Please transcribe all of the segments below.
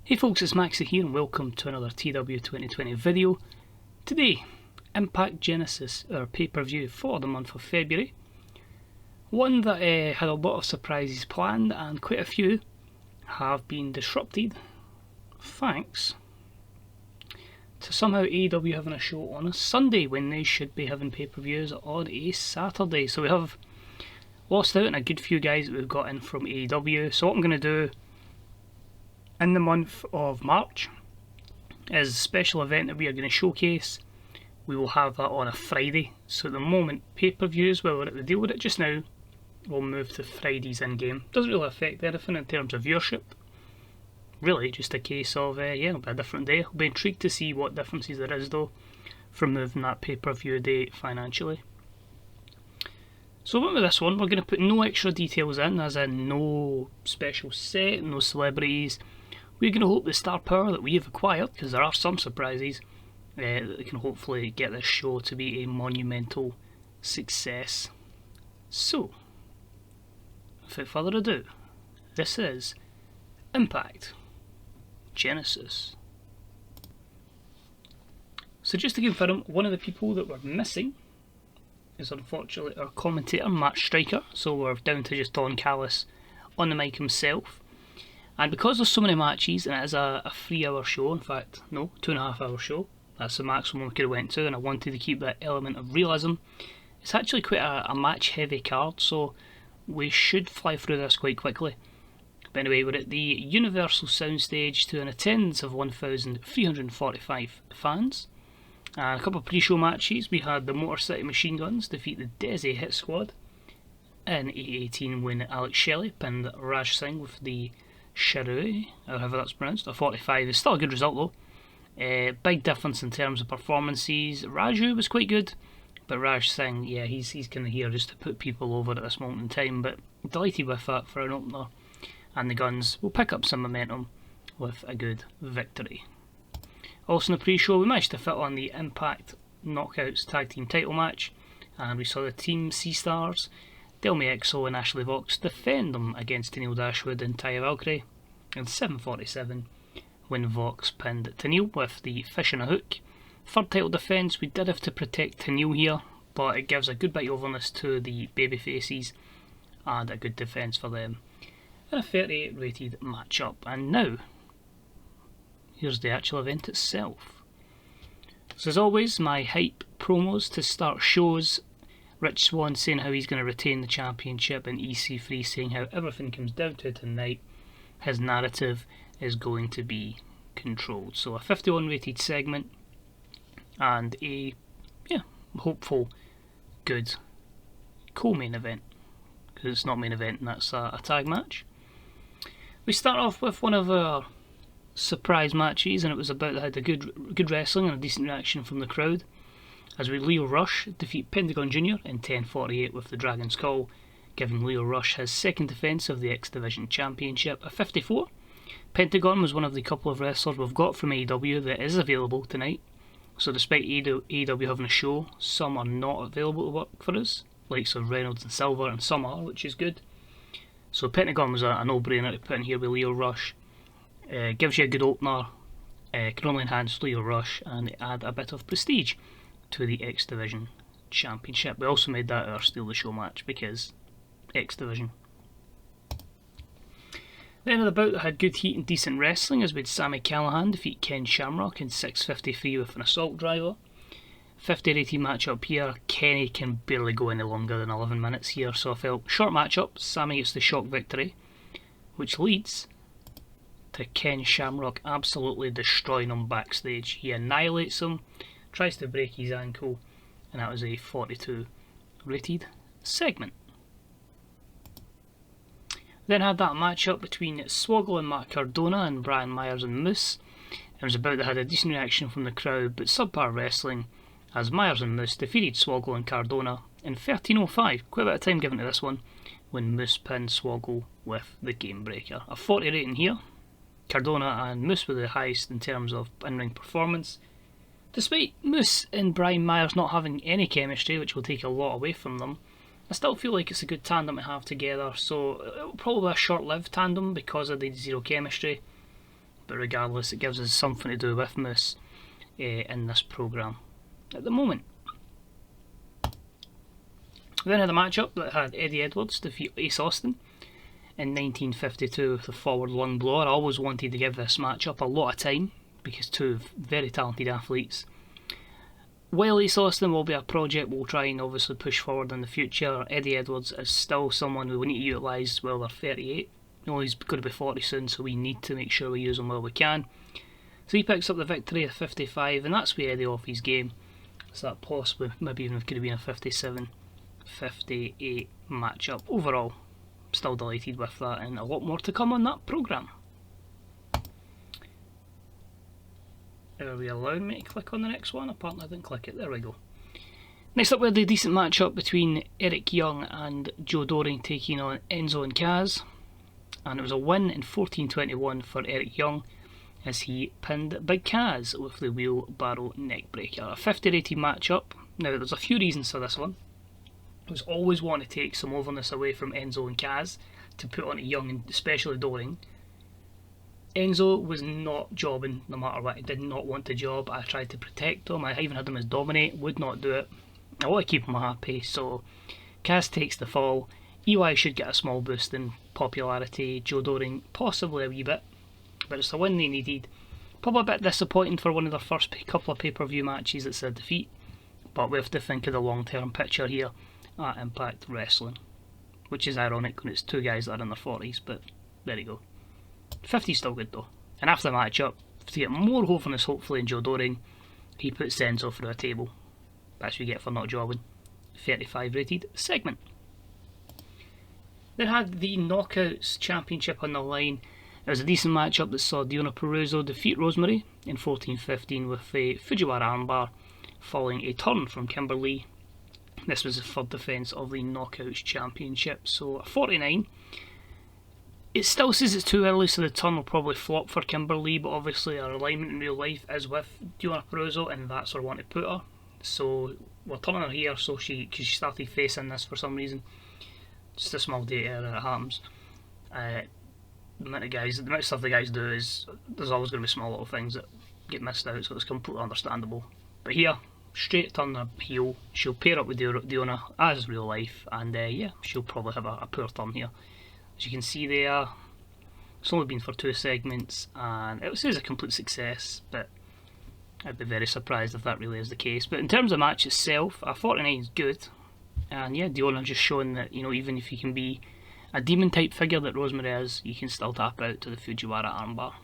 Hey folks, it's Maxie here and welcome to another TEW2020 video. Today, Impact Genesis, our pay-per-view for the month of February. One that had a lot of surprises planned and quite a few have been disrupted thanks to somehow AEW having a show on a Sunday when they should be having pay-per-views on a Saturday. So we have lost out on a good few guys that we've got in from AEW. So what I'm going to do in the month of March is a special event that we are going to showcase. We will have that on a Friday. So at the moment, pay-per-views, where we're at the deal with it just now, we'll move to Fridays in-game. Doesn't really affect anything in terms of viewership. Really, just a case of, it'll be a different day. I'll be intrigued to see what differences there is though from moving that pay-per-view date financially. So with this one, we're going to put no extra details in, as in no special set, no celebrities. We're going to hope the star power that we have acquired, because there are some surprises, that can hopefully get this show to be a monumental success. So, without further ado, this is Impact Genesis. So just to confirm, one of the people that we're missing is unfortunately our commentator, Match Striker, so we're down to just Don Callis on the mic himself. And because there's so many matches, and it is a 3-hour show, in fact, no, 2.5 hour show, that's the maximum we could have went to, and I wanted to keep that element of realism. It's actually quite a match heavy card, so we should fly through this quite quickly. But anyway, we're at the Universal Soundstage to an attendance of 1,345 fans. And a couple of pre-show matches. We had the Motor City Machine Guns defeat the Desi Hit Squad in 8:18 when Alex Shelley pinned Raj Singh with the Sharui, or however that's pronounced, a 45. It's still a good result though. Big difference in terms of performances. Raju was quite good, but Raj Singh, yeah, he's kind of here just to put people over at this moment in time. But delighted with that for an opener. And the Guns will pick up some momentum with a good victory. Also in the pre-show, we managed to fit on the Impact Knockouts Tag Team title match, and we saw the Team C-Stars, Delmi Exo and Ashley Vox, defend them against Tenille Dashwood and Taya Valkyrie in 7:47 when Vox pinned Tenille with the Fish and a Hook. Third title defence, we did have to protect Tenille here, but it gives a good bit of overness to the babyfaces and a good defence for them in a 38 rated matchup. And now, here's the actual event itself. So as always, my hype promos to start shows. Rich Swann saying how he's going to retain the championship, and EC3 saying how everything comes down to tonight. His narrative is going to be controlled. So a 51 rated segment and a hopeful good co-main event, because it's not main event and that's a tag match. We start off with one of our surprise matches, and it was about that had a good wrestling and a decent reaction from the crowd, as we Leo Rush defeat Pentagon Jr. in 10:48 with the Dragon's Call, giving Leo Rush his second defence of the X Division Championship. A 54. Pentagon was one of the couple of wrestlers we've got from AEW that is available tonight, so despite AEW having a show, some are not available to work for us, likes of Reynolds and Silver, and some are, which is good. So Pentagon was a no-brainer to put in here with Leo Rush. Gives you a good opener, can only enhance Leo Rush and add a bit of prestige to the X Division Championship. We also made that our Steal the Show match because X Division. Then at the bout that had good heat and decent wrestling, as we had Sami Callihan defeat Ken Shamrock in 6:53 with an assault driver. 50 rated matchup here. Kenny can barely go any longer than 11 minutes here, so I felt short matchup. Sami gets the shock victory, which leads to Ken Shamrock absolutely destroying him backstage. He annihilates him, tries to break his ankle, and that was a 42 rated segment. Then had that matchup between Swoggle and Matt Cardona and Brian Myers and Moose. It was about that had a decent reaction from the crowd, but subpar wrestling, as Myers and Moose defeated Swoggle and Cardona in 13:05. Quite a bit of time given to this one, when Moose pinned Swoggle with the Game Breaker. A 40 rating here. Cardona and Moose were the highest in terms of in-ring performance. Despite Moose and Brian Myers not having any chemistry, which will take a lot away from them, I still feel like it's a good tandem to have together, so it will probably be a short-lived tandem because of the zero chemistry. but regardless, it gives us something to do with Moose in this programme at the moment. We then had a matchup that had Eddie Edwards defeat Ace Austin in 1952 with the forward lung blower. I always wanted to give this matchup a lot of time because two very talented athletes. While Ace Austin will be a project we'll try and obviously push forward in the future, Eddie Edwards is still someone who we need to utilise while they're 38. He's going to be 40 soon, so we need to make sure we use him while we can. So he picks up the victory at 55, and that's with Eddie off his game. So that possibly, maybe even could have been a 57-58 matchup. Overall, still delighted with that, and a lot more to come on that programme. Are we allowing me to click on the next one? Apparently I didn't click it. There we go. Next up we had a decent matchup between Eric Young and Joe Doering taking on Enzo and Kaz. And it was a win in 14:21 for Eric Young as he pinned Big Kaz with the wheelbarrow neckbreaker. A 50 rated matchup. Now there's a few reasons for this one. I was always wanting to take some overness away from Enzo and Kaz to put on Young and especially Doering. Enzo was not jobbing no matter what. He did not want to job. I tried to protect him. I even had him as dominate, would not do it. I want to keep him happy, so Kaz takes the fall. EY should get a small boost in popularity. Joe Doering possibly a wee bit, but it's a win they needed. Probably a bit disappointing for one of their first couple of pay-per-view matches. It's a defeat, but we have to think of the long-term picture here at Impact Wrestling, which is ironic when it's two guys that are in their 40s, but there you go. 50's still good though. And after the matchup, to get more hofiness hopefully in Joe Doering, he puts Enzo through a table. That's what you get for not jobbing. 35 rated segment. They had the Knockouts Championship on the line. It was a decent matchup that saw Deonna Purrazzo defeat Rosemary in 14:15 with a Fujiwara armbar following a turn from Kimberly. This was the third defence of the Knockouts Championship. So a 49. It still says it's too early, so the turn will probably flop for Kimberly, but obviously our alignment in real life is with Deonna Purrazzo, and that's where I want to put her. So we're turning her here, so because she started facing this for some reason. Just a small data error, it happens. The amount of stuff the guys do is, there's always going to be small little things that get missed out, so it's completely understandable. But here, straight turn her heel, she'll pair up with Deonna as real life, and yeah, she'll probably have a poor turn here. As you can see there, it's only been for 2 segments, and it was a complete success, but I'd be very surprised if that really is the case. But in terms of the match itself, a 49 is good, and yeah, Deonna just showing that, even if you can be a demon type figure that Rosemary is, you can still tap out to the Fujiwara armbar.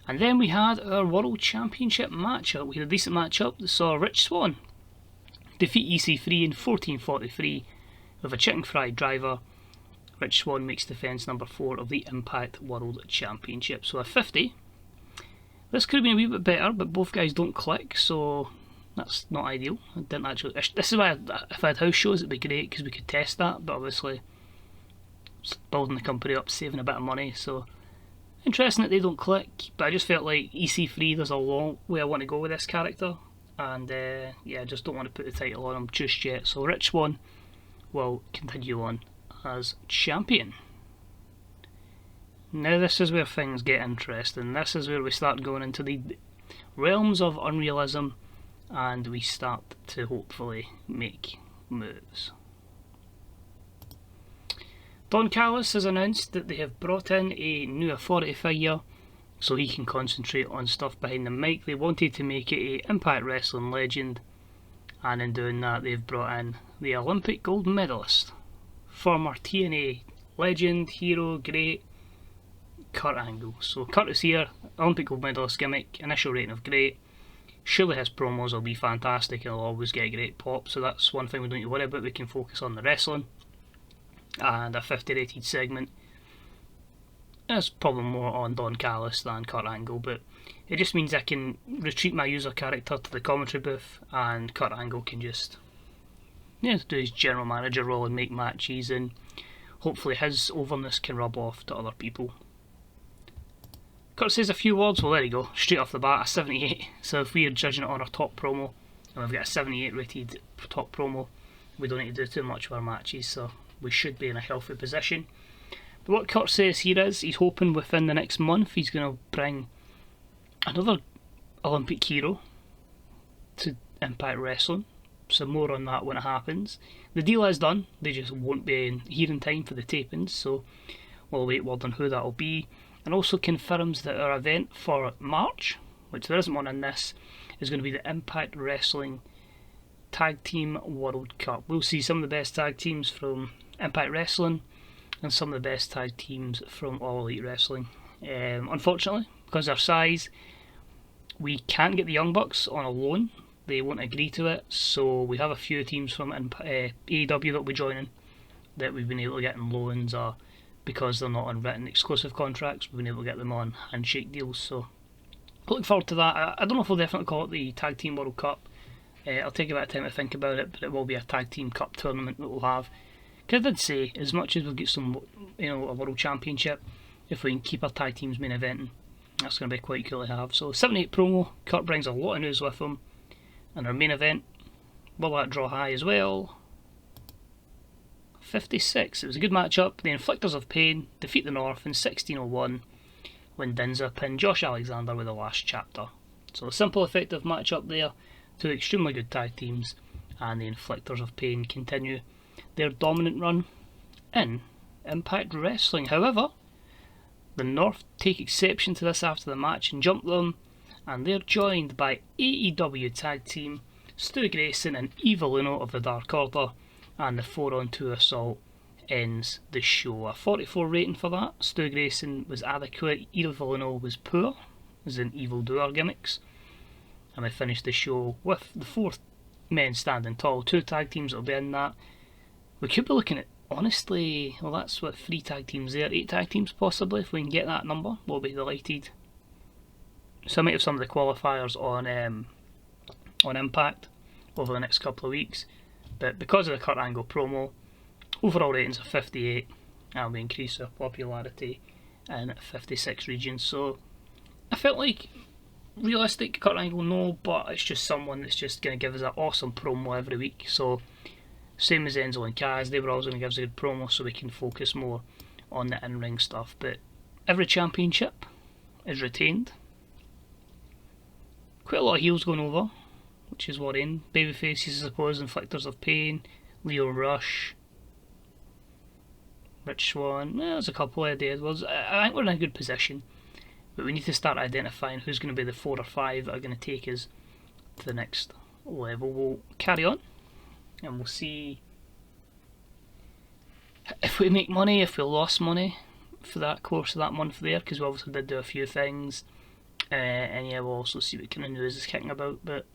And then we had our World Championship matchup. We had a decent matchup that saw Rich Swann defeat EC3 in 14:43 with a chicken fried driver. Rich Swann makes defence number 4 of the Impact World Championship. So a 50. This could have been a wee bit better, but both guys don't click, so that's not ideal. I didn't actually. This is why if I had house shows, it'd be great because we could test that. But obviously, building the company up, saving a bit of money. So interesting that they don't click. But I just felt like EC3. There's a long way I want to go with this character, and yeah, I just don't want to put the title on him just yet. So Rich Swann will continue on as champion. Now this is where things get interesting. This is where we start going into the realms of unrealism, and we start to hopefully make moves. Don Callis has announced that they have brought in a new authority figure so he can concentrate on stuff behind the mic. They wanted to make it a Impact Wrestling legend, and in doing that they've brought in the Olympic gold medalist, former TNA legend, hero, great, Kurt Angle. So Kurt is here, Olympic gold medalist gimmick, initial rating of great. Surely his promos will be fantastic and he'll always get a great pop, so that's one thing we don't need to worry about. We can focus on the wrestling. And a 50 rated segment is probably more on Don Callis than Kurt Angle, but it just means I can retreat my user character to the commentary booth and Kurt Angle can just do his general manager role and make matches, and hopefully his overness can rub off to other people. Kurt says a few words. Well, there you go, straight off the bat, a 78. So if we are judging it on our top promo, and we've got a 78 rated top promo, we don't need to do too much of our matches, so we should be in a healthy position. what Kurt says here is he's hoping within the next month he's going to bring another Olympic hero to Impact Wrestling. So more on that when it happens. The deal is done, they just won't be here in time for the tapings, so we'll wait word on who that will be. And also confirms that our event for March, which there isn't one in this, is going to be the Impact Wrestling Tag Team World Cup. We'll see some of the best tag teams from Impact Wrestling and some of the best tag teams from All Elite Wrestling. Unfortunately, because of our size, we can't get the Young Bucks on a loan. They won't agree to it, so we have a few teams from AEW that will be joining that we've been able to get in loans, or because they're not on written exclusive contracts, we've been able to get them on handshake deals. So looking forward to that. I don't know if we'll definitely call it the Tag Team World Cup. I'll take a bit of time to think about it, but it will be a Tag Team Cup tournament that we'll have. Because I did say, as much as we'll get some, a World Championship, if we can keep our tag teams main eventing, that's going to be quite cool to have. So 78 promo, Kurt brings a lot of news with him. And our main event, will that draw high as well? 56. It was a good matchup. The Inflictors of Pain defeat the North in 16:01 when Dinza pinned Josh Alexander with the last chapter. So a simple, effective matchup there. Two extremely good tag teams, and the Inflictors of Pain continue their dominant run in Impact Wrestling. However, the North take exception to this after the match and jump them, and they're joined by AEW tag team Stu Grayson and Evil Uno of the Dark Order, and the 4-on-2 assault ends the show. A 44 rating for that. Stu Grayson was adequate, Evil Uno was poor, as in evildoer gimmicks, and we finished the show with the 4 men standing tall. 2 tag teams that will be in that. We could be looking at, honestly, well, that's what 3 tag teams there, 8 tag teams possibly. If we can get that number, we'll be delighted. So I might have some of the qualifiers on Impact over the next couple of weeks, but because of the Kurt Angle promo, overall ratings are 58, and we increase our popularity in 56 regions. So I felt like realistic Kurt Angle, no, but it's just someone that's just going to give us an awesome promo every week. So same as Enzo and Kaz, they were always going to give us a good promo so we can focus more on the in-ring stuff. But every championship is retained. Quite a lot of heels going over, which is worrying. Babyfaces, I suppose, Inflictors of Pain, Leo Rush, Rich Swann, there's a couple of Eddie Edwards. I think we're in a good position, but we need to start identifying who's going to be the 4 or 5 that are going to take us to the next level. We'll carry on, and we'll see if we make money, if we lost money for that course of that month there, because we obviously did do a few things. And yeah, we'll also see what kind of news is kicking about. But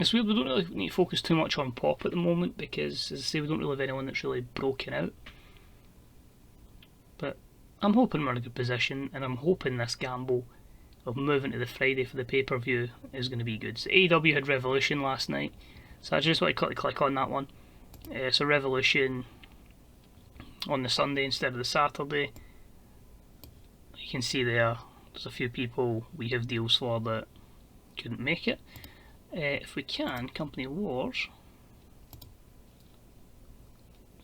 it's weird, we don't really need to focus too much on pop at the moment, because, as I say, we don't really have anyone that's really broken out. But I'm hoping we're in a good position, and I'm hoping this gamble of moving to the Friday for the pay-per-view is going to be good. So AEW had Revolution last night, so I just want to click on that one. So Revolution on the Sunday instead of the Saturday. You can see there's a few people we have deals for that couldn't make it. If we can, Company Wars.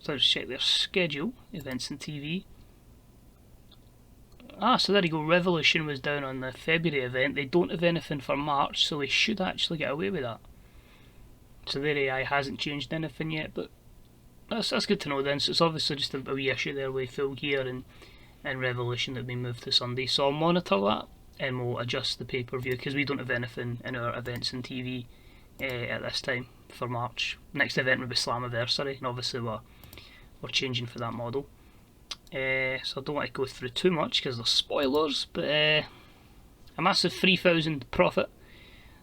So let's check their schedule, events and TV. So there you go, Revolution was down on the February event. They don't have anything for March, so we should actually get away with that. So their AI hasn't changed anything yet, but that's good to know then. So it's obviously just a wee issue there with Full Gear and Revolution that we moved to Sunday. So I'll monitor that, and we'll adjust the pay-per-view, because we don't have anything in our events and TV at this time for March. Next event will be Slammiversary, and obviously we're changing for that model. So I don't want to go through too much because there's spoilers, but a massive 3,000 profit.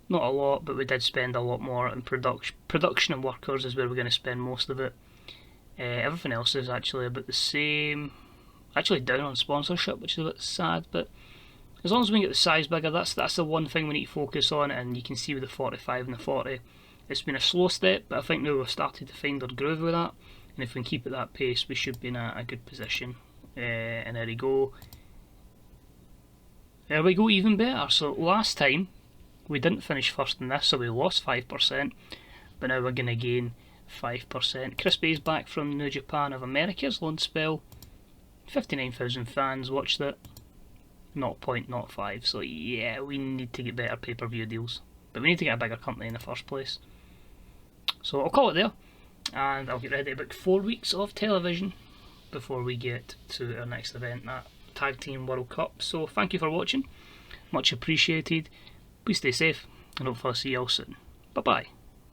Not a lot, but we did spend a lot more on production and workers is where we're going to spend most of it. Everything else is actually about the same. Actually down on sponsorship, which is a bit sad, but as long as we can get the size bigger, that's the one thing we need to focus on. And you can see with the 45 and the 40, it's been a slow step, but I think now we've started to find our groove with that, and if we can keep at that pace, we should be in a good position. And there we go. There we go, even better. So last time we didn't finish first in this, so we lost 5%, but now we're going to gain 5%. Chris Bay's back from New Japan of America's loan spell. 59,000 fans watched it. 0.05. So yeah, we need to get better pay-per-view deals. But we need to get a bigger company in the first place. So I'll call it there. And I'll get ready to book 4 weeks of television before we get to our next event, that Tag Team World Cup. So thank you for watching. Much appreciated. Please stay safe. And hopefully I'll see you all soon. Bye bye.